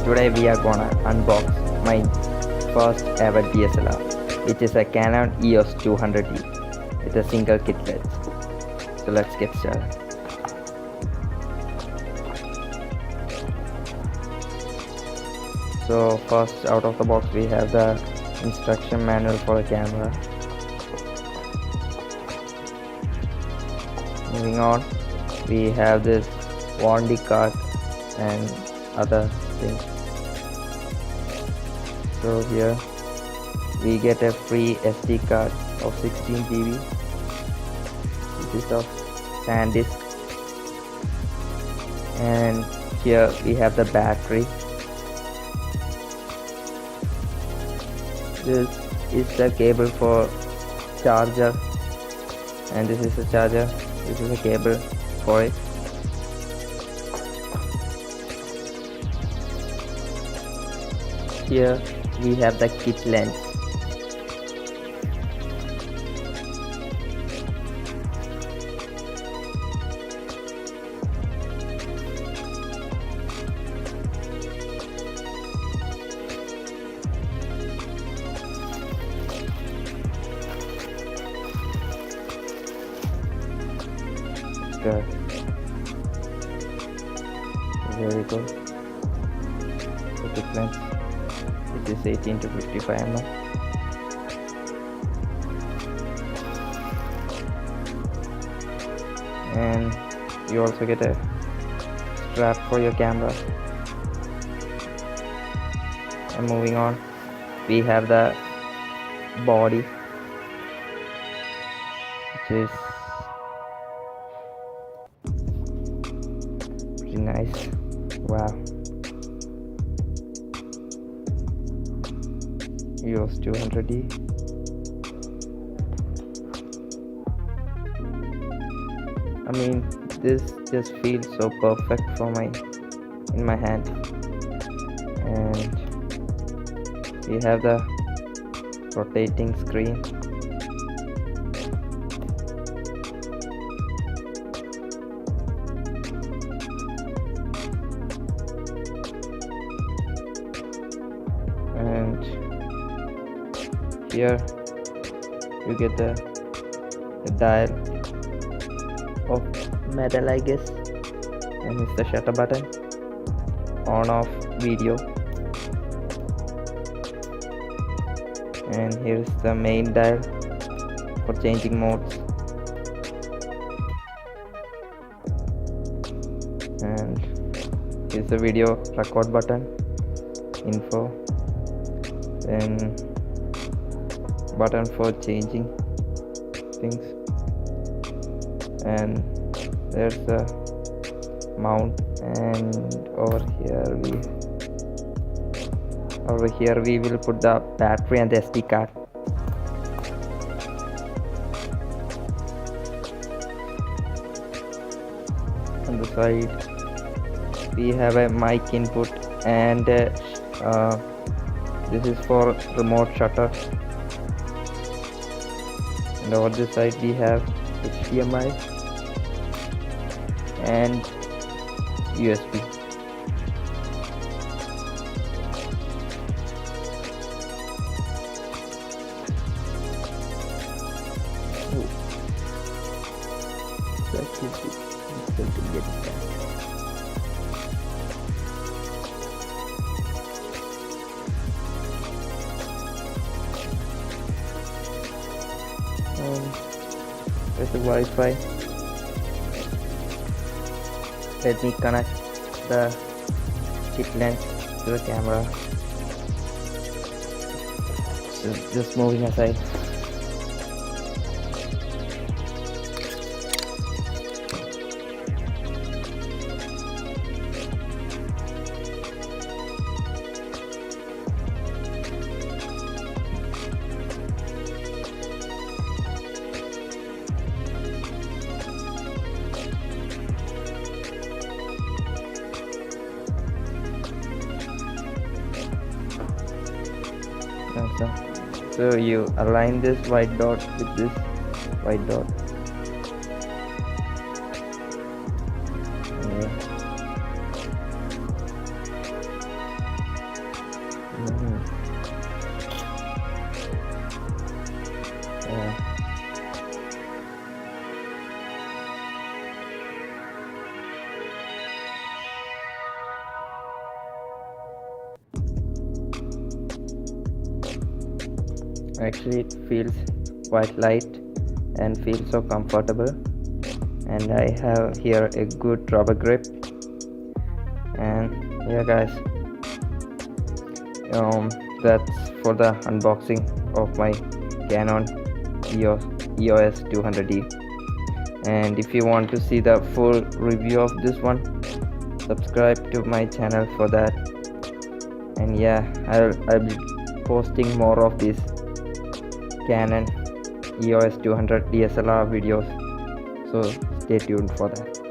Today we are gonna unbox my first ever DSLR, which is a Canon EOS 200D with a single kitlet. So let's get started. So first out of the box we have the instruction manual for the camera. Moving on, we have this warranty card and other things. So here we get a free SD card of 16 GB. This is of SanDisk, and here we have the battery. This is the cable for charger, and this is the charger. This is a cable for it. Here we have the kit lens. Okay. Here we go. The kit lens. This is 18 to 55 mm. And you also get a strap for your camera. And moving on, we have the body, which is pretty nice. Wow. EOS 200D. I mean, this just feels so perfect for in my hand. And we have the rotating screen. And here you get the dial of metal, I guess, and it's the shutter button, on off video, and here's the main dial for changing modes, and here's the video record button, info, then button for changing things, and there's the mount, and over here we will put the battery and the SD card. On the side we have a mic input, and this is for remote shutter. And over this side we have HDMI and USB. That is difficult to get it back. There's the Wi-Fi. Let me connect the kit lens to the camera. So just moving aside. So you align this white dot with this white dot. Yeah. Actually, it feels quite light and feels so comfortable, and I have here a good rubber grip. And yeah guys, that's for the unboxing of my Canon EOS 200D. And if you want to see the full review of this one, subscribe to my channel for that. And yeah, I'll be posting more of these Canon EOS 200 DSLR videos, so stay tuned for that.